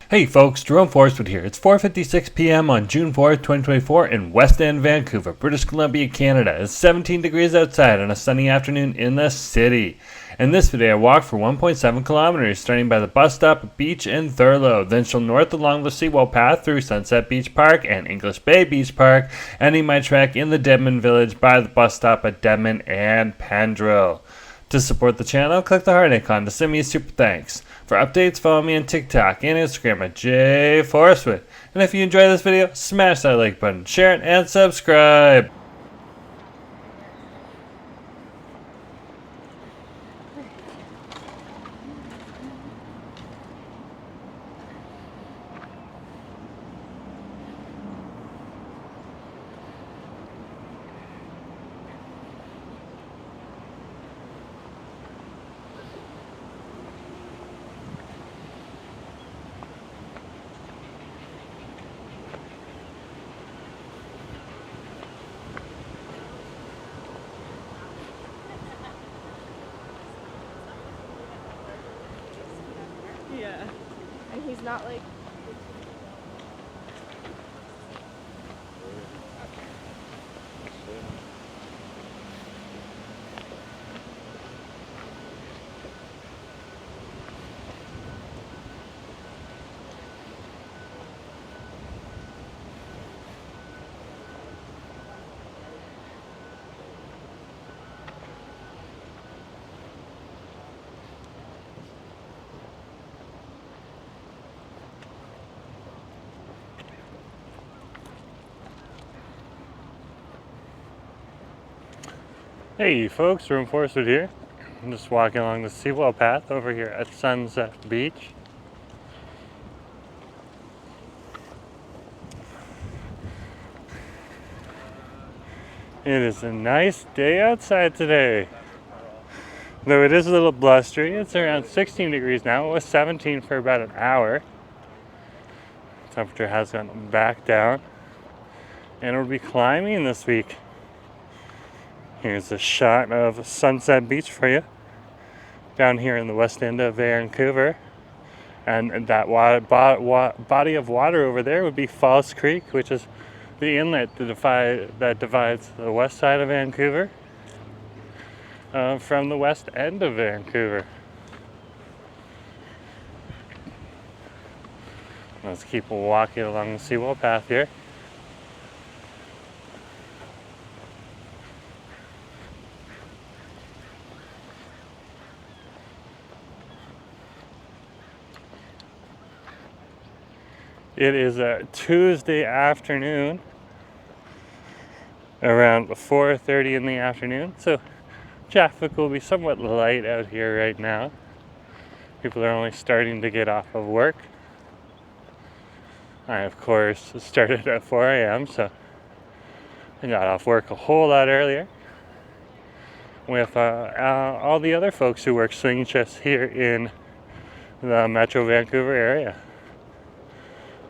Hey folks, Jerome Forestwood here. It's 4:56 p.m. on June 4th, 2024 in West End, Vancouver, British Columbia, Canada. It's 17 degrees outside on a sunny afternoon in the city. In this video, I walked for 1.7 kilometers, starting by the bus stop, beach, and Thurlow, then shall north along the Seawall path through Sunset Beach Park and English Bay Beach Park, ending my trek in the Denman village by the bus stop at Denman and Pendrell. To support the channel, click the heart icon to send me a super thanks. For updates, follow me on TikTok and Instagram at jforestwood. And if you enjoyed this video, smash that like button, share it, and subscribe. Yeah, and he's not like. Hey folks, Jerome Forestwood here. I'm just walking along the Seawall path over here at Sunset Beach. It is a nice day outside today. Though it is a little blustery, it's around 16 degrees now. It was 17 for about an hour. Temperature has gone back down. And we'll be climbing this week. Here's a shot of Sunset Beach for you, down here in the west end of Vancouver. And that body of water over there would be False Creek, which is the inlet that divides the west side of Vancouver from the west end of Vancouver. Let's keep walking along the Seawall path here. It is a Tuesday afternoon, around 4:30 in the afternoon, so traffic will be somewhat light out here right now. People are only starting to get off of work. I, of course, started at 4 a.m., so I got off work a whole lot earlier with all the other folks who work swing shifts here in the Metro Vancouver area.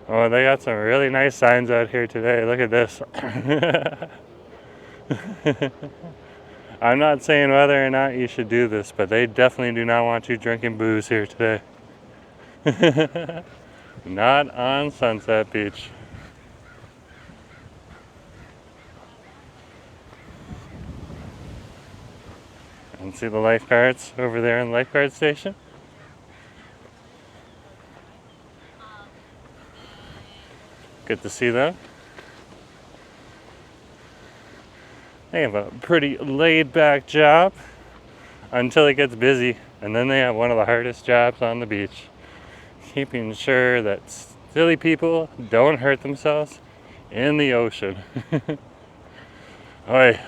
Oh, they got some really nice signs out here today. Look at this. I'm not saying whether or not you should do this, but they definitely do not want you drinking booze here today. Not on Sunset Beach. And see the lifeguards over there in the lifeguard station? Good to see them. They have a pretty laid-back job until it gets busy, and then they have one of the hardest jobs on the beach, keeping sure that silly people don't hurt themselves in the ocean. Oi,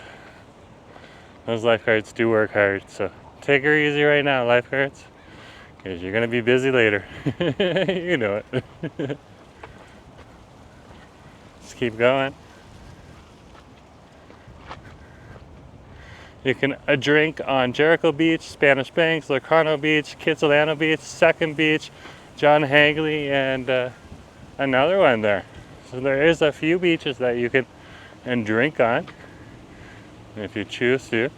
those lifeguards do work hard, so take her easy right now, lifeguards, because you're gonna be busy later. You know it. Keep going. You can drink on Jericho Beach, Spanish Banks, Locarno Beach, Kitsilano Beach, Second Beach, John Hagley, and another one there. So there is a few beaches that you can drink on if you choose to,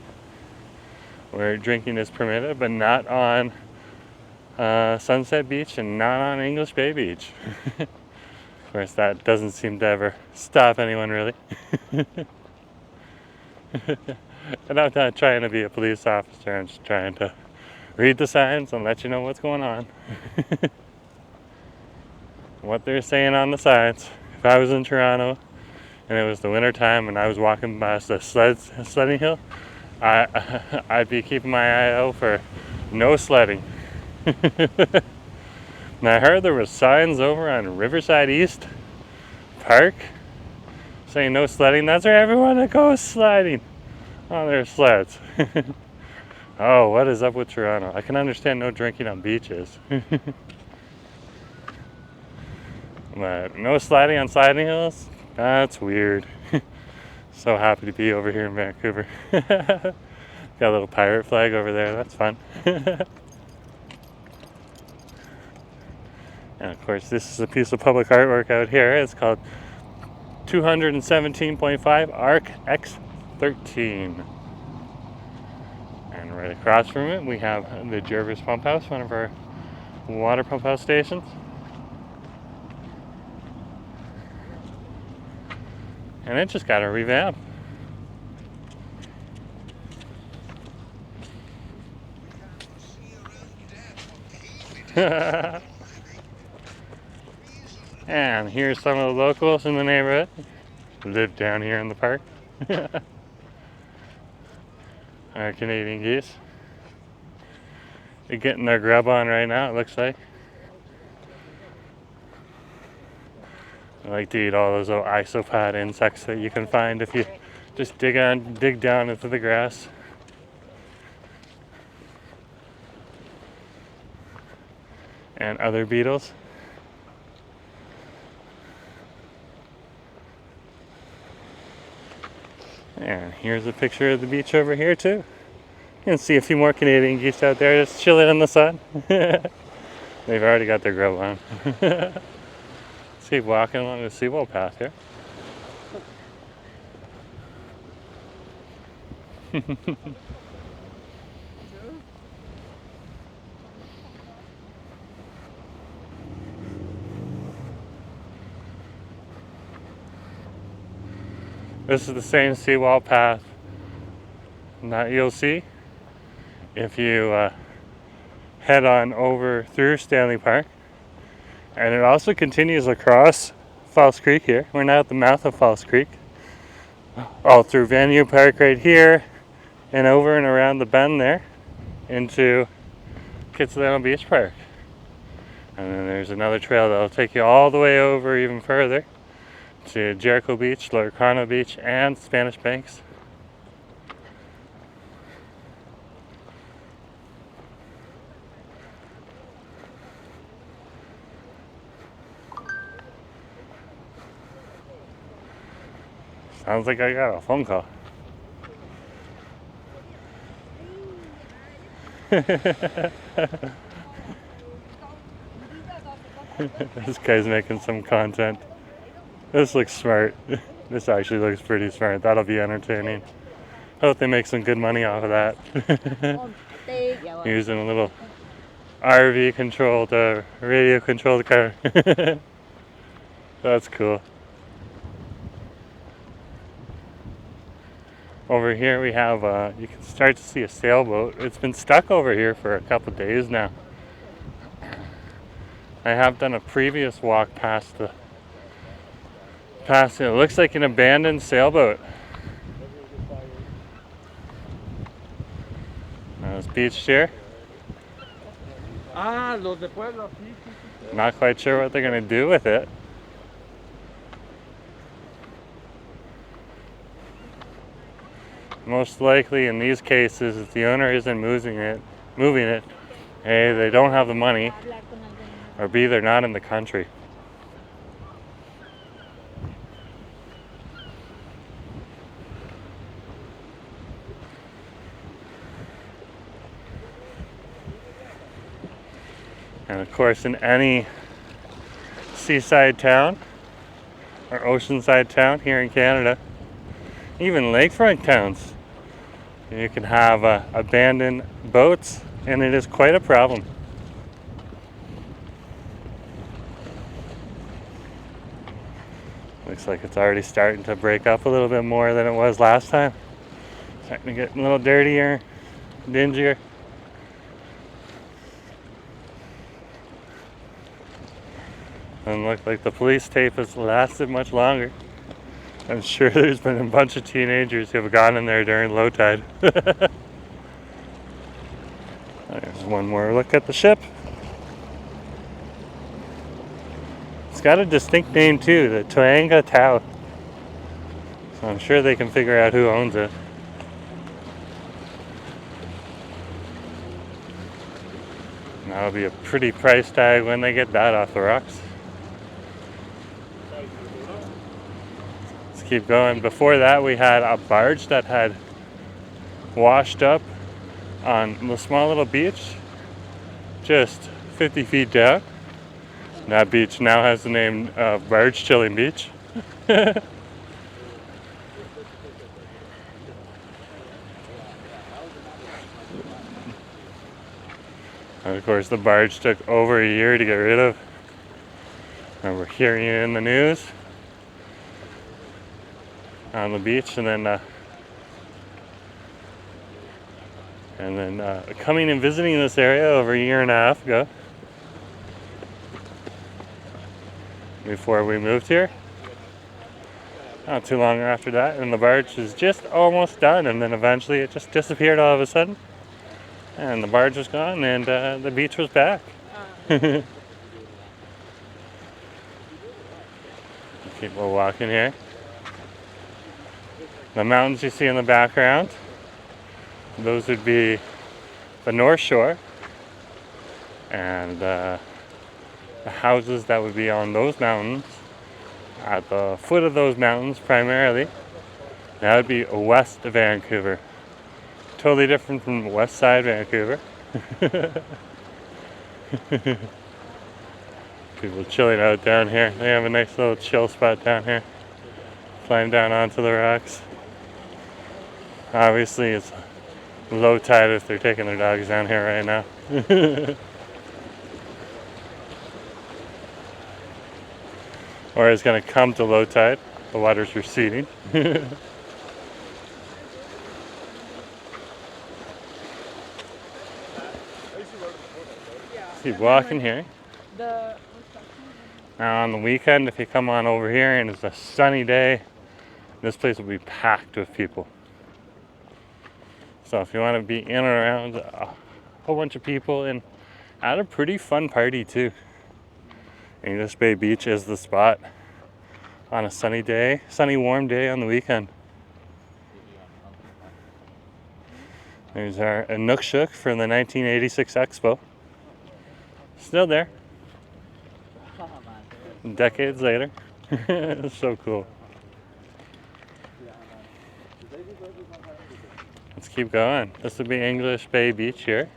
where drinking is permitted, but not on Sunset Beach and not on English Bay Beach. Of course, that doesn't seem to ever stop anyone, really. And I'm not trying to be a police officer, I'm just trying to read the signs and let you know what's going on. What they're saying on the signs. If I was in Toronto and it was the winter time and I was walking past a sledding hill, I'd be keeping my eye out for no sledding. And I heard there were signs over on Riverside East Park saying no sledding. That's where everyone goes sliding on their sleds. Oh, what is up with Toronto? I can understand no drinking on beaches. But no sliding on sliding hills? That's weird. So happy to be over here in Vancouver. Got a little pirate flag over there, that's fun. And of course, this is a piece of public artwork out here. It's called 217.5 Arc X13. And right across from it, we have the Jervis Pump House, one of our water pump house stations. And it just got a revamp. And here's some of the locals in the neighborhood who live down here in the park. Our Canadian geese. They're getting their grub on right now, it looks like. I like to eat all those little isopod insects that you can find if you just dig down into the grass. And other beetles. And here's a picture of the beach over here too. You can see a few more Canadian geese out there just chilling in the sun. They've already got their grub on. Let's keep walking along the Seawall path here. This is the same seawall path that you'll see if you head on over through Stanley Park. And it also continues across False Creek here. We're now at the mouth of False Creek. All through Venue Park right here and over and around the bend there into Kitsilano Beach Park. And then there's another trail that'll take you all the way over even further to Jericho Beach, Rkana Beach, and Spanish Banks. Sounds like I got a phone call. This guy's making some content. This looks smart. This actually looks pretty smart. That'll be entertaining. Hope they make some good money off of that. Using a little RV controlled, radio controlled car. That's cool. Over here we have, you can start to see a sailboat. It's been stuck over here for a couple days now. I have done a previous walk past it. It looks like an abandoned sailboat. There's beach here. Not quite sure what they're going to do with it. Most likely in these cases, if the owner isn't moving it, A, they don't have the money, or B, they're not in the country. And of course, in any seaside town or oceanside town here in Canada, even lakefront towns, you can have abandoned boats, and it is quite a problem. Looks like it's already starting to break up a little bit more than it was last time. Starting to get a little dirtier, dingier. Doesn't look like the police tape has lasted much longer. I'm sure there's been a bunch of teenagers who have gone in there during low tide. There's one more look at the ship. It's got a distinct name too, the Tuanga Tau. So I'm sure they can figure out who owns it. And that'll be a pretty price tag when they get that off the rocks. Let's keep going. Before that we had a barge that had washed up on the small little beach just 50 feet down. And that beach now has the name Barge Chilling Beach. And of course the barge took over a year to get rid of. And we're hearing it in the news on the beach, and then coming and visiting this area over a year and a half ago, before we moved here. Not too long after that, and the barge is just almost done, and then eventually it just disappeared all of a sudden, and the barge was gone, and the beach was back. People walking here. The mountains you see in the background, those would be the North Shore, and the houses that would be on those mountains, at the foot of those mountains primarily, that would be west of Vancouver. Totally different from west side Vancouver. People chilling out down here. They have a nice little chill spot down here. Climb down onto the rocks. Obviously it's low tide if they're taking their dogs down here right now. Or it's going to come to low tide. The water's receding. Keep walking here. Now on the weekend, if you come on over here and it's a sunny day, this place will be packed with people. So if you want to be in and around a whole bunch of people and at a pretty fun party too, English Bay Beach is the spot on a sunny day, sunny warm day on the weekend. There's our Inukshuk from the 1986 Expo. Still there. Decades later. It's so cool. Let's keep going. This would be English Bay Beach here.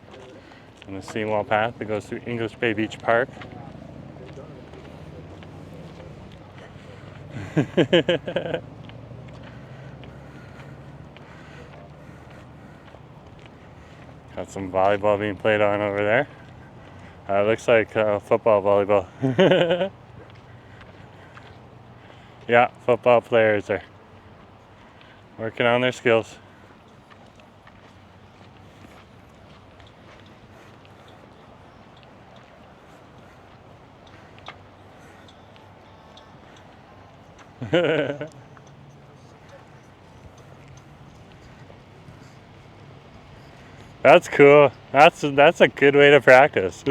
And the seawall path that goes through English Bay Beach Park. Got some volleyball being played on over there. Looks like football volleyball. Yeah, football players are working on their skills. That's cool. That's a good way to practice.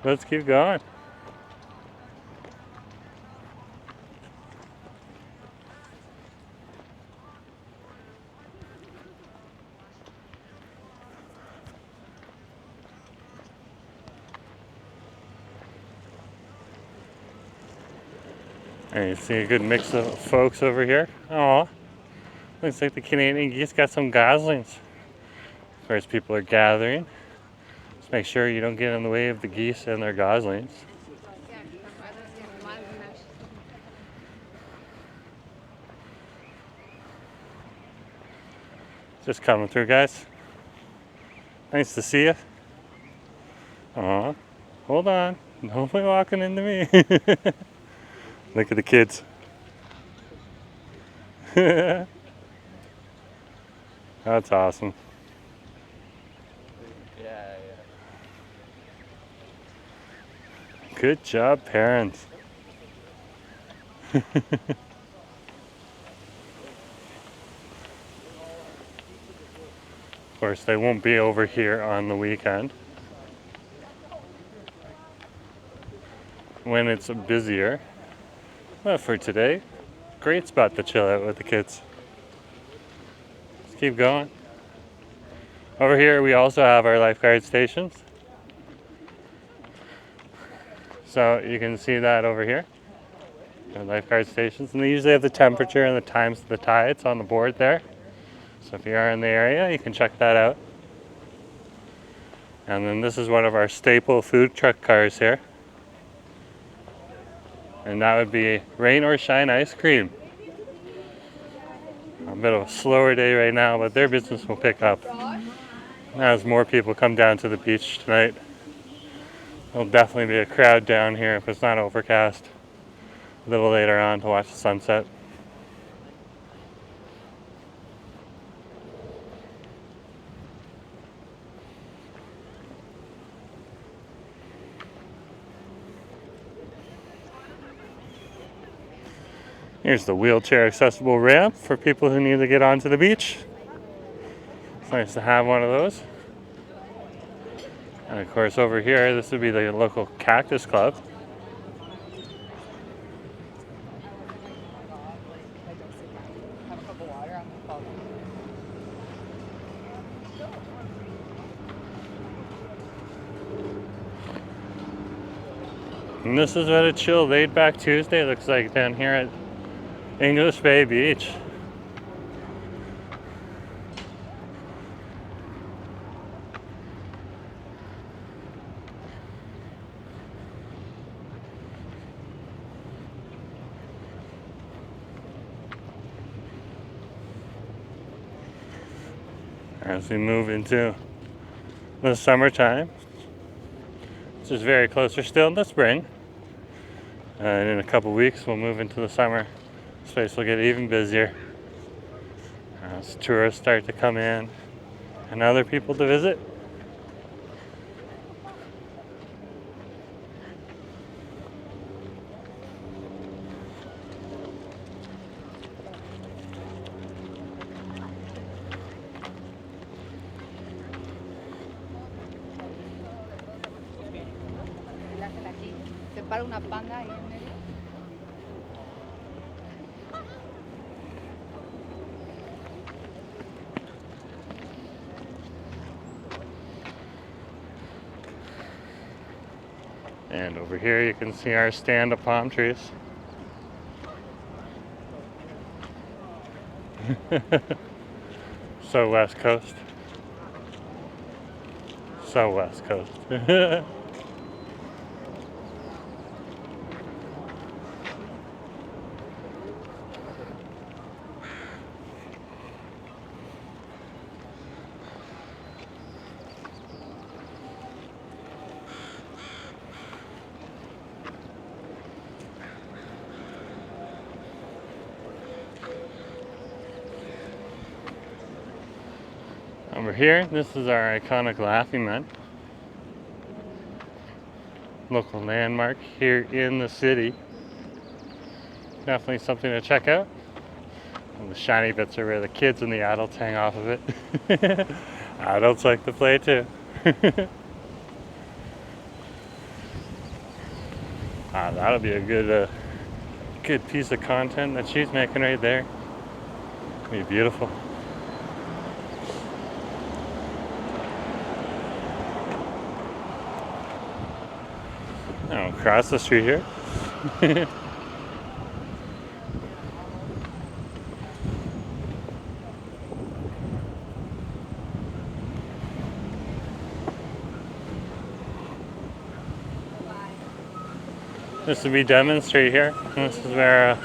Let's keep going. And you see a good mix of folks over here. Oh, looks like the Canadian geese got some goslings. Of course, people are gathering. Just make sure you don't get in the way of the geese and their goslings. Just coming through, guys. Nice to see you. Hold on. Nobody walking into me. Look at the kids. That's awesome. Yeah. Good job, parents. Of course, they won't be over here on the weekend when it's busier. But for today, great spot to chill out with the kids. Let's keep going. Over here, we also have our lifeguard stations. So you can see that over here. Our lifeguard stations. And they usually have the temperature and the times of the tides on the board there. So if you are in the area, you can check that out. And then this is one of our staple food truck cars here. And that would be rain or shine ice cream. A bit of a slower day right now, but their business will pick up as more people come down to the beach tonight. There'll definitely be a crowd down here if it's not overcast a little later on to watch the sunset. Here's the wheelchair accessible ramp for people who need to get onto the beach. It's nice to have one of those. And of course over here, this would be the local cactus club. And this is what a chill, laid-back Tuesday looks like down here at English Bay Beach. As we move into the summertime, which is very close. We're still in the spring, and in a couple weeks we'll move into the summer. This place will get even busier as tourists start to come in and other people to visit. Para una panga ahí en medio. And over here you can see our stand of palm trees. So West Coast. So West Coast. Over here, this is our iconic Laughing Man. Local landmark here in the city. Definitely something to check out. And the shiny bits are where the kids and the adults hang off of it. Adults like to play too. That'll be a good piece of content that she's making right there. It'll be beautiful. Across the street here. This would be Denman Street here. This is where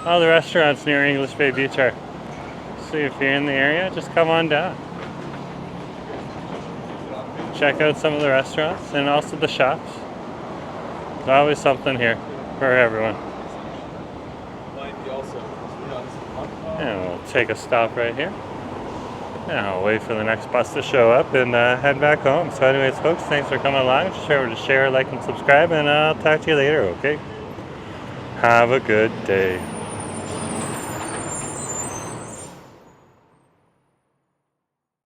all the restaurants near English Bay Beach are. So if you're in the area, just come on down. Check out some of the restaurants and also the shops. There's always something here for everyone. And we'll take a stop right here. And I'll wait for the next bus to show up and head back home. So anyways, folks, thanks for coming along. Just remember to share, like, and subscribe, and I'll talk to you later, okay? Have a good day.